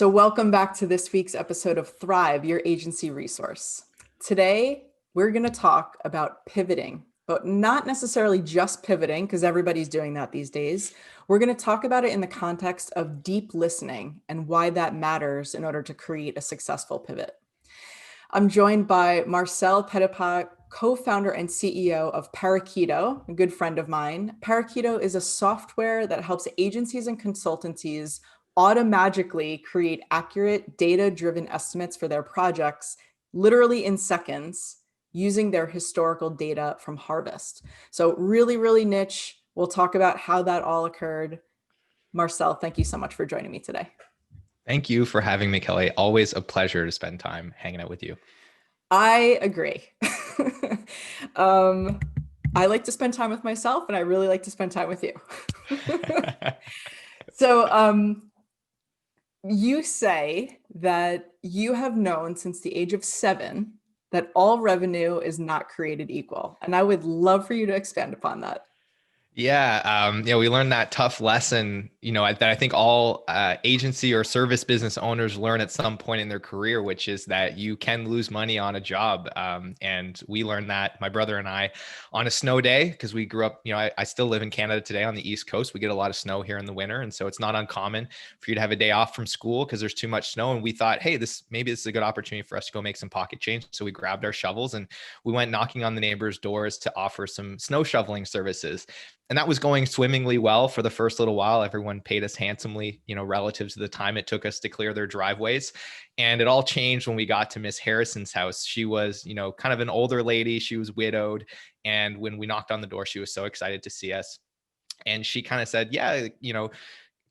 So welcome back to this week's episode of Thrive, your agency resource. Today, we're going to talk about pivoting, but not necessarily just pivoting because everybody's doing that these days. We're going to talk about it in the context of deep listening and why that matters in order to create a successful pivot. I'm joined by Marcel Petitpas, co-founder and CEO of Parakeeto, a good friend of mine. Parakeeto is a software that helps agencies and consultancies automatically create accurate data-driven estimates for their projects, literally in seconds, using their historical data from Harvest. So really, really niche. We'll talk about how that all occurred. Marcel, thank you so much for joining me today. Thank you for having me, Kelly. Always a pleasure to spend time hanging out with you. I agree. I like to spend time with myself, and I really like to spend time with you. So you say that you have known since the age of 7 that all revenue is not created equal. And I would love for you to expand upon that. Yeah, we learned that tough lesson, that I think all agency or service business owners learn at some point in their career, which is that you can lose money on a job. And we learned that, my brother and I, on a snow day, because we grew up, I still live in Canada today on the East Coast. We get a lot of snow here in the winter. And so it's not uncommon for you to have a day off from school because there's too much snow. And we thought, hey, maybe this is a good opportunity for us to go make some pocket change. So we grabbed our shovels and we went knocking on the neighbors' doors to offer some snow shoveling services. And that was going swimmingly well for the first little while. Everyone paid us handsomely, relative to the time it took us to clear their driveways. And it all changed when we got to Miss Harrison's house. She was, kind of an older lady. She was widowed. And when we knocked on the door, she was so excited to see us. And she kind of said, yeah,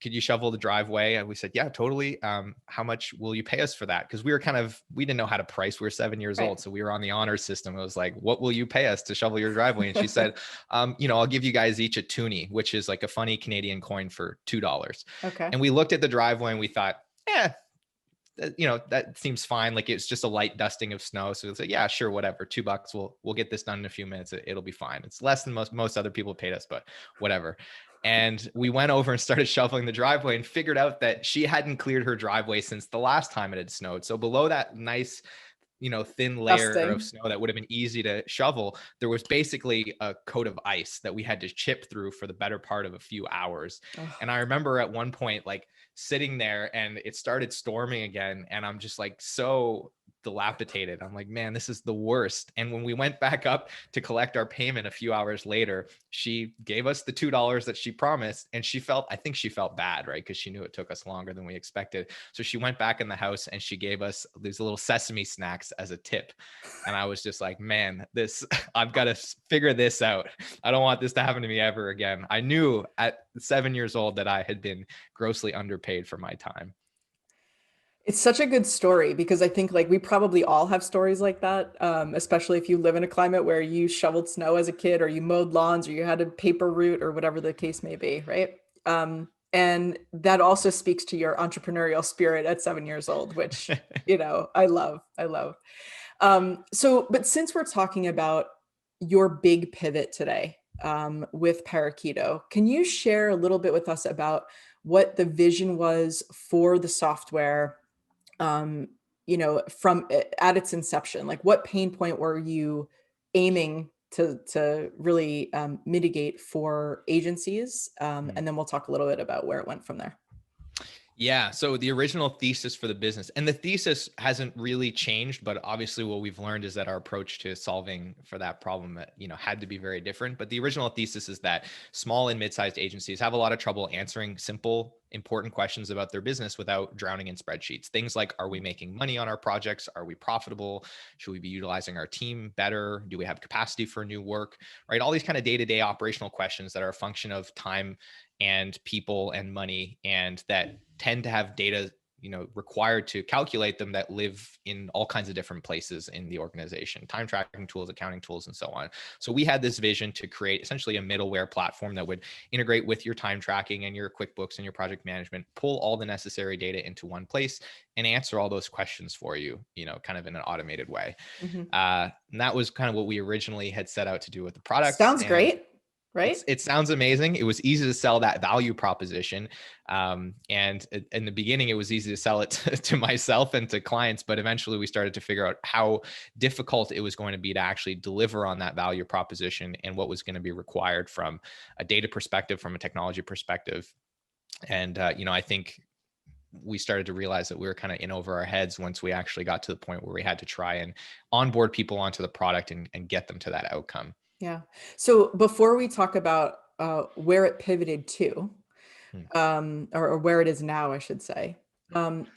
could you shovel the driveway? And we said, yeah, totally. How much will you pay us for that? Because we didn't know how to price. We were 7 years old. So we were on the honor system. It was like, what will you pay us to shovel your driveway? And she said, I'll give you guys each a toonie, which is like a funny Canadian coin for $2. Okay. And we looked at the driveway and we thought, that seems fine. Like it's just a light dusting of snow. So it's like, yeah, sure, whatever. $2. We'll get this done in a few minutes. It'll be fine. It's less than most other people paid us, but whatever. And we went over and started shoveling the driveway and figured out that she hadn't cleared her driveway since the last time it had snowed. So below that nice, thin layer of snow that would have been easy to shovel, there was basically a coat of ice that we had to chip through for the better part of a few hours. And I remember at one point, like sitting there and it started storming again. And I'm just like, so dilapidated. I'm like, man, this is the worst. And when we went back up to collect our payment a few hours later, she gave us the $2 that she promised. And I think she felt bad, right? Because she knew it took us longer than we expected. So she went back in the house and she gave us these little sesame snacks as a tip. And I was just like, man, I've got to figure this out. I don't want this to happen to me ever again. I knew at 7 years old that I had been grossly underpaid for my time. It's such a good story because I think like we probably all have stories like that, especially if you live in a climate where you shoveled snow as a kid or you mowed lawns or you had a paper route or whatever the case may be, right? And that also speaks to your entrepreneurial spirit at 7 years old, which, I love. But since we're talking about your big pivot today with Parakeeto, can you share a little bit with us about what the vision was for the software? From at its inception, like what pain point were you aiming to really mitigate for agencies? And then we'll talk a little bit about where it went from there. Yeah. So the original thesis for the business, and the thesis hasn't really changed, but obviously what we've learned is that our approach to solving for that problem, had to be very different. But the original thesis is that small and mid-sized agencies have a lot of trouble answering simple, important questions about their business without drowning in spreadsheets. Things like, are we making money on our projects? Are we profitable? Should we be utilizing our team better? Do we have capacity for new work? Right? All these kind of day-to-day operational questions that are a function of time and people and money, and that tend to have data, required to calculate them that live in all kinds of different places in the organization, time tracking tools, accounting tools, and so on. So we had this vision to create essentially a middleware platform that would integrate with your time tracking and your QuickBooks and your project management, pull all the necessary data into one place and answer all those questions for you, kind of in an automated way. And that was kind of what we originally had set out to do with the product. Sounds great. right? It sounds amazing. It was easy to sell that value proposition. And in the beginning, it was easy to sell it to myself and to clients, but eventually we started to figure out how difficult it was going to be to actually deliver on that value proposition and what was going to be required from a data perspective, from a technology perspective. And, I think we started to realize that we were kind of in over our heads once we actually got to the point where we had to try and onboard people onto the product and get them to that outcome. Yeah. So before we talk about where it pivoted to, Hmm. or where it is now, I should say,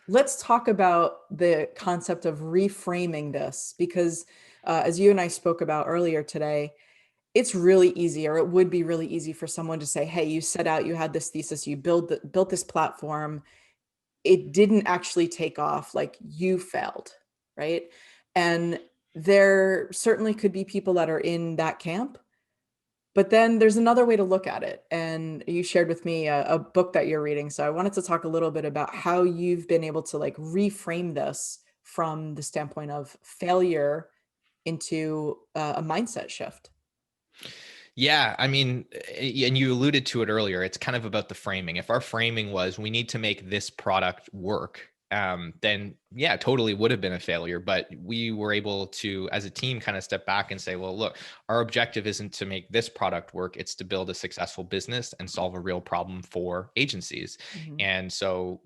let's talk about the concept of reframing this, because as you and I spoke about earlier today, it's really easy, or it would be really easy for someone to say, hey, you set out, you had this thesis, you built this platform, it didn't actually take off, like you failed, right? And there certainly could be people that are in that camp, but then there's another way to look at it. And you shared with me a book that you're reading. So I wanted to talk a little bit about how you've been able to like reframe this from the standpoint of failure into a mindset shift. Yeah, I mean, and you alluded to it earlier. It's kind of about the framing. If our framing was we need to make this product work, then yeah, totally would have been a failure. But we were able to, as a team, kind of step back and say, well, look, our objective isn't to make this product work. It's to build a successful business and solve a real problem for agencies. Mhm. And so,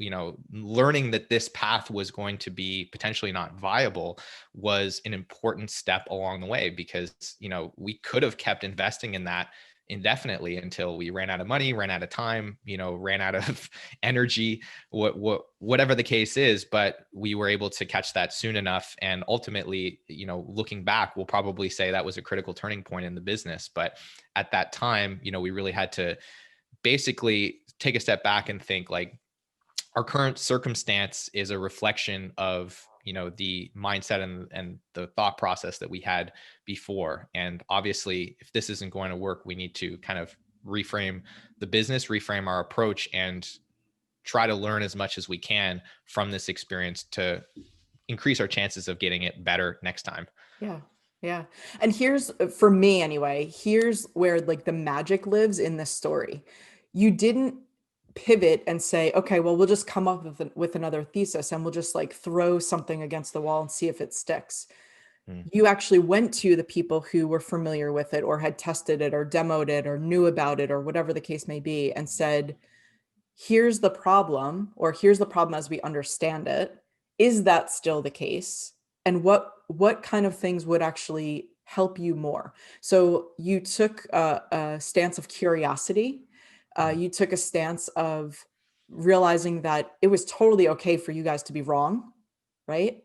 learning that this path was going to be potentially not viable was an important step along the way because, we could have kept investing in that indefinitely until we ran out of money, ran out of time, ran out of energy, whatever the case is. But we were able to catch that soon enough. And ultimately, looking back, we'll probably say that was a critical turning point in the business. But at that time, we really had to basically take a step back and think like, our current circumstance is a reflection of the mindset and the thought process that we had before. And obviously, if this isn't going to work, we need to kind of reframe the business, reframe our approach, and try to learn as much as we can from this experience to increase our chances of getting it better next time. Yeah. Yeah. And here's, for me anyway, here's where like the magic lives in this story. You didn't pivot and say, okay, well, we'll just come up with another thesis and we'll just like throw something against the wall and see if it sticks. Mm. You actually went to the people who were familiar with it or had tested it or demoed it or knew about it or whatever the case may be and said, here's the problem, or here's the problem as we understand it. Is that still the case? And what kind of things would actually help you more? So you took a stance of curiosity. Mm. You took a stance of realizing that it was totally okay for you guys to be wrong, right?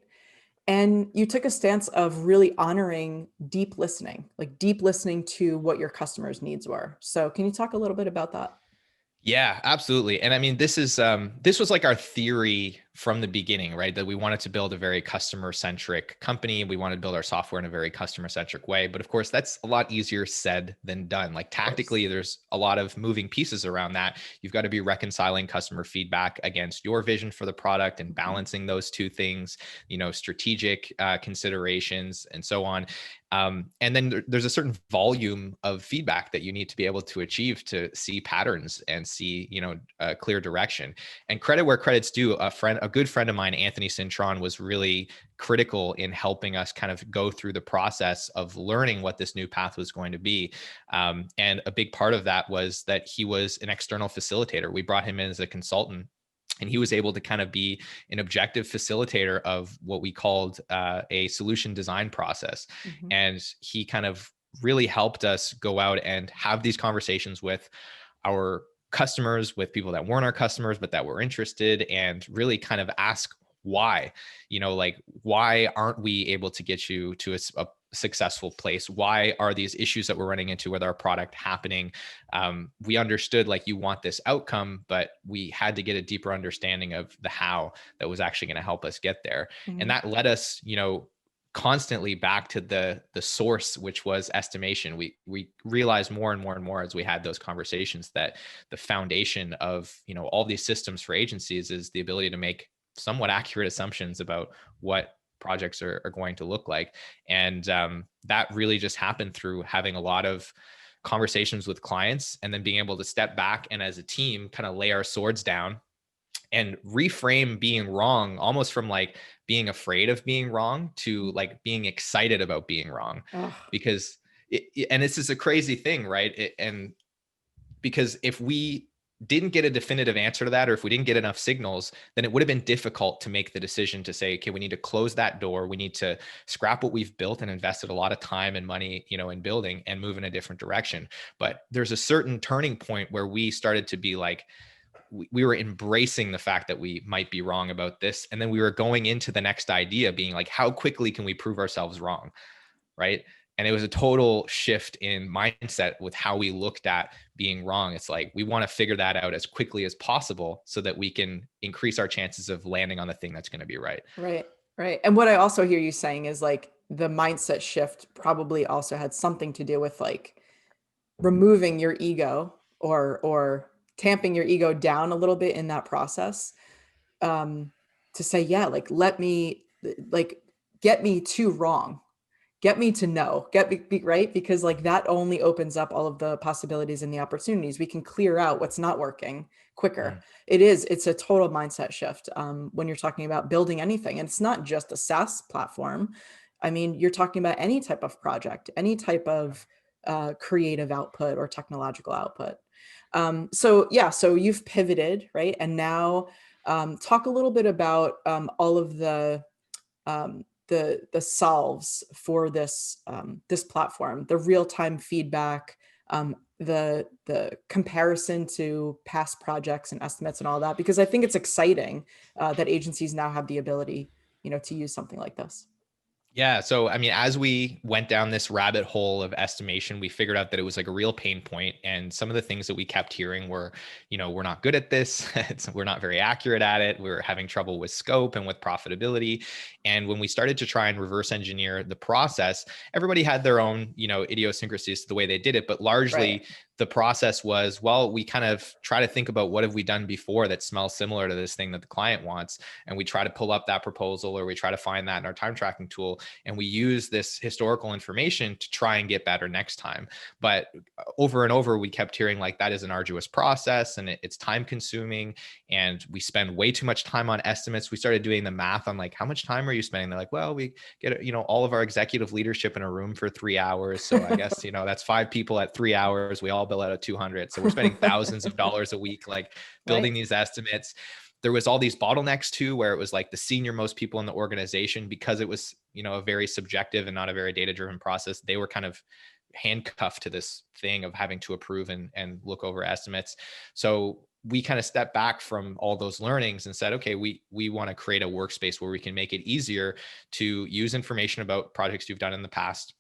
And you took a stance of really honoring deep listening, like deep listening to what your customers' needs were. So can you talk a little bit about that? Yeah, absolutely. And I mean, this was like our theory from the beginning, right? That we wanted to build a very customer centric company. We wanted to build our software in a very customer centric way. But of course, that's a lot easier said than done. Like Of course. tactically, there's a lot of moving pieces around that. You've got to be reconciling customer feedback against your vision for the product and Mhm. balancing those two things, strategic considerations and so on. And then there's a certain volume of feedback that you need to be able to achieve to see patterns and see, a clear direction. And credit where credit's due. A good friend of mine, Anthony Cintron, was really critical in helping us kind of go through the process of learning what this new path was going to be. And a big part of that was that he was an external facilitator. We brought him in as a consultant, and he was able to kind of be an objective facilitator of what we called a solution design process. Mhm. And he kind of really helped us go out and have these conversations with our customers, with people that weren't our customers, but that were interested, and really kind of ask why, like, why aren't we able to get you to a successful place? Why are these issues that we're running into with our product happening? We understood like you want this outcome, but we had to get a deeper understanding of the how that was actually going to help us get there. And Mhm. that led us, constantly back to the source, which was estimation. We realized more and more and more as we had those conversations that the foundation of all these systems for agencies is the ability to make somewhat accurate assumptions about what projects are going to look like. And that really just happened through having a lot of conversations with clients, and then being able to step back and as a team kind of lay our swords down and reframe being wrong almost from like being afraid of being wrong to like being excited about being wrong. Oh, Because and this is a crazy thing, right? And because if we didn't get a definitive answer to that, or if we didn't get enough signals, then it would have been difficult to make the decision to say, okay, we need to close that door. We need to scrap what we've built and invested a lot of time and money, in building, and move in a different direction. But there's a certain turning point where we started to be like, we were embracing the fact that we might be wrong about this. And then we were going into the next idea being like, how quickly can we prove ourselves wrong? Right. And it was a total shift in mindset with how we looked at being wrong. It's like, we want to figure that out as quickly as possible so that we can increase our chances of landing on the thing that's going to be right. right, right. And what I also hear you saying is like the mindset shift probably also had something to do with like removing your ego or tamping your ego down a little bit in that process, to say, yeah, like let me like get me to wrong, get me to know, get me right, because like that only opens up all of the possibilities and the opportunities. We can clear out what's not working quicker. Mm, It's a total mindset shift, when you're talking about building anything, and it's not just a SaaS platform. I mean, you're talking about any type of project, any type of creative output or technological output. So yeah, so you've pivoted, right? And now, talk a little bit about all of the solves for this platform, the real time feedback, the comparison to past projects and estimates and all that, because I think it's exciting that agencies now have the ability, to use something like this. Yeah. So, I mean, as we went down this rabbit hole of estimation, we figured out that it was like a real pain point. And some of the things that we kept hearing were, we're not good at this. We're not very accurate at it. We're having trouble with scope and with profitability. And when we started to try and reverse engineer the process, everybody had their own, idiosyncrasies to the way they did it. But Right. largely, the process was, well, we kind of try to think about what have we done before that smells similar to this thing that the client wants. And we try to pull up that proposal, or we try to find that in our time tracking tool. And we use this historical information to try and get better next time. But over and over, we kept hearing like that is an arduous process, and it's time consuming, and we spend way too much time on estimates. We started doing the math on like, how much time are you spending? They're like, well, we get, all of our executive leadership in a room for 3 hours. So I guess, that's 5 people at 3 hours. We all bill out of 200. So we're spending thousands of dollars a week, like building Right. these estimates. There was all these bottlenecks too, where it was like the senior most people in the organization, because it was, a very subjective and not a very data driven process. They were kind of handcuffed to this thing of having to approve and look over estimates. So we kind of stepped back from all those learnings and said, okay, we want to create a workspace where we can make it easier to use information about projects you've done in the past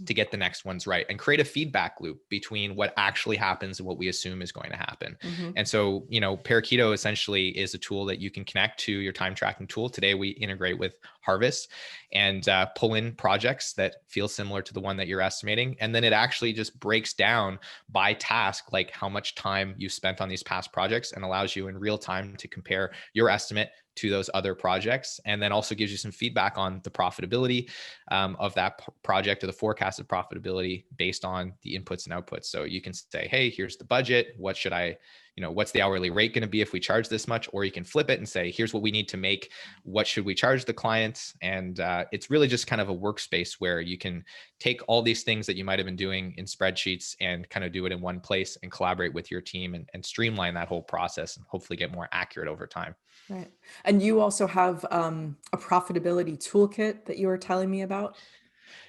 to get the next ones right, and create a feedback loop between what actually happens and what we assume is going to happen. Hmm. And so, Parakeeto essentially is a tool that you can connect to your time tracking tool. Today, we integrate with Harvest and pull in projects that feel similar to the one that you're estimating. And then it actually just breaks down by task, like how much time you spent on these past projects, and allows you in real time to compare your estimate to those other projects, and then also gives you some feedback on the profitability of that project, or the forecasted profitability based on the inputs and outputs. So you can say, hey, here's the budget. What should I, what's the hourly rate going to be if we charge this much? Or you can flip it and say, here's what we need to make. What should we charge the clients? And it's really just kind of a workspace where you can take all these things that you might have been doing in spreadsheets and kind of do it in one place and collaborate with your team and streamline that whole process and hopefully get more accurate over time. Right. And you also have a profitability toolkit that you were telling me about.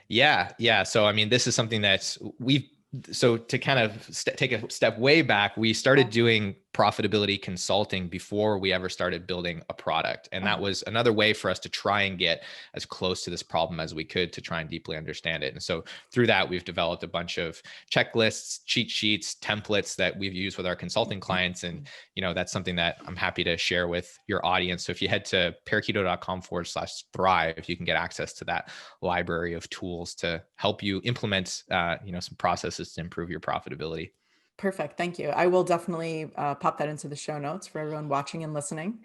Yeah, yeah. So I mean, this is something that so to kind of take a step way back, we started doing profitability consulting before we ever started building a product. And that was another way for us to try and get as close to this problem as we could to try and deeply understand it. And so through that, we've developed a bunch of checklists, cheat sheets, templates that we've used with our consulting clients. And, that's something that I'm happy to share with your audience. So if you head to parakeeto.com/thrive, you can get access to that library of tools to help you implement, some processes to improve your profitability. Perfect. Thank you. I will definitely pop that into the show notes for everyone watching and listening.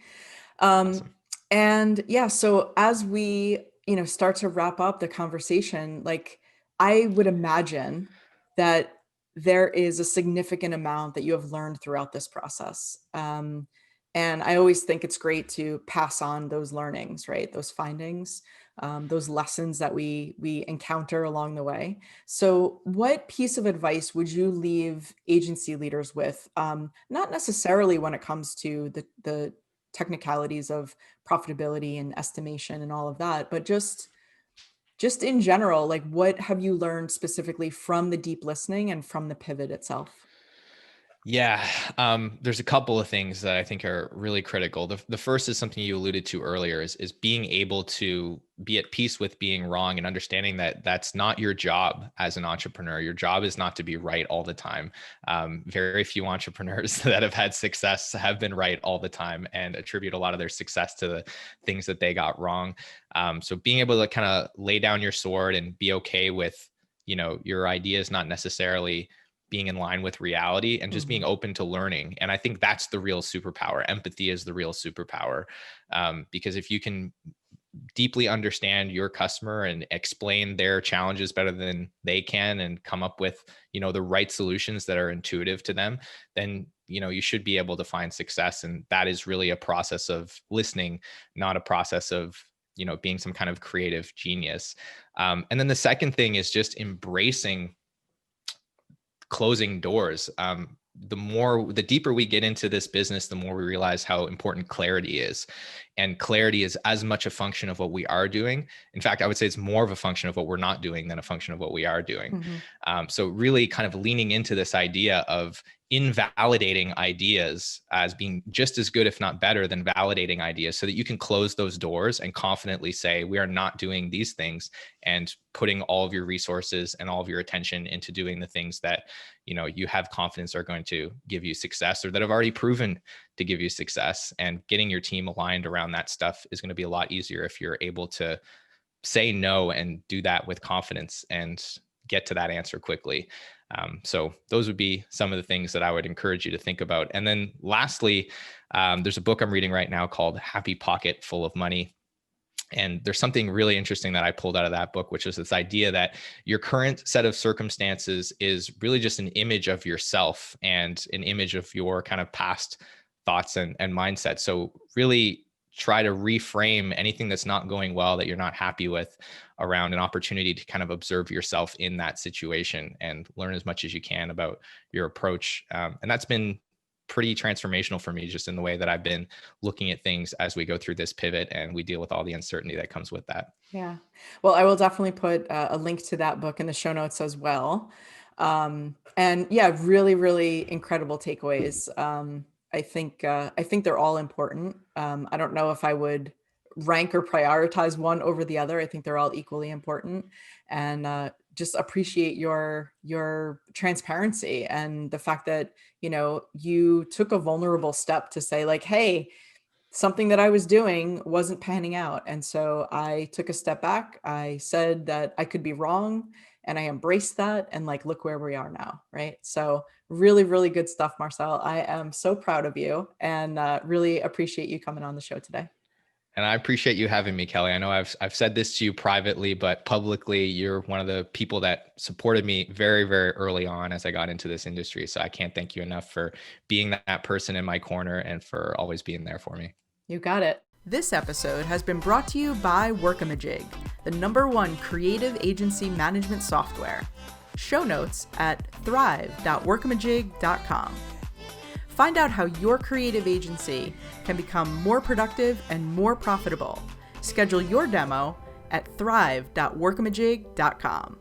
Um, Awesome. and yeah, so as we, start to wrap up the conversation, like I would imagine that there is a significant amount that you have learned throughout this process. And I always think it's great to pass on those learnings, right? Those findings, those lessons that we encounter along the way. So, what piece of advice would you leave agency leaders with? Not necessarily when it comes to the technicalities of profitability and estimation and all of that, but just in general, like what have you learned specifically from the deep listening and from the pivot itself? Yeah, there's a couple of things that I think are really critical. The first is something you alluded to earlier, is being able to be at peace with being wrong and understanding that that's not your job as an entrepreneur. Your job is not to be right all the time. Very few entrepreneurs that have had success have been right all the time and attribute a lot of their success to the things that they got wrong. So being able to kind of lay down your sword and be okay with, your ideas not necessarily being in line with reality and just being Mhm. open to learning. And I think that's the real superpower. Empathy is the real superpower. Because if you can deeply understand your customer and explain their challenges better than they can and come up with, the right solutions that are intuitive to them, then, you should be able to find success. And that is really a process of listening, not a process of, being some kind of creative genius. And then the second thing is just embracing closing doors. The deeper we get into this business, the more we realize how important clarity is. And clarity is as much a function of what we are doing. In fact, I would say it's more of a function of what we're not doing than a function of what we are doing. Mhm. So really kind of leaning into this idea of invalidating ideas as being just as good, if not better, than validating ideas, so that you can close those doors and confidently say, we are not doing these things, and putting all of your resources and all of your attention into doing the things that, you have confidence are going to give you success, or that have already proven to give you success. And getting your team aligned around that stuff is going to be a lot easier if you're able to say no and do that with confidence and get to that answer quickly. So those would be some of the things that I would encourage you to think about. And then lastly, there's a book I'm reading right now called Happy Pocket Full of Money. And there's something really interesting that I pulled out of that book, which is this idea that your current set of circumstances is really just an image of yourself and an image of your kind of past thoughts and mindset. So really try to reframe anything that's not going well, that you're not happy with, around an opportunity to kind of observe yourself in that situation and learn as much as you can about your approach. And that's been pretty transformational for me, just in the way that I've been looking at things as we go through this pivot and we deal with all the uncertainty that comes with that. Yeah. Well, I will definitely put a link to that book in the show notes as well. And yeah, really, really incredible takeaways. I think they're all important. I don't know if I would rank or prioritize one over the other. I think they're all equally important. And just appreciate your transparency and the fact that, you took a vulnerable step to say like, hey, something that I was doing wasn't panning out. And so I took a step back. I said that I could be wrong and I embraced that. And like, look where we are now. Right. So really, really good stuff, Marcel. I am so proud of you and really appreciate you coming on the show today. And I appreciate you having me, Kelly. I know I've said this to you privately, but publicly, you're one of the people that supported me very, very early on as I got into this industry. So I can't thank you enough for being that person in my corner and for always being there for me. You got it. This episode has been brought to you by Workamajig, the #1 creative agency management software. Show notes at thrive.workamajig.com. Find out how your creative agency can become more productive and more profitable. Schedule your demo at thrive.workamajig.com.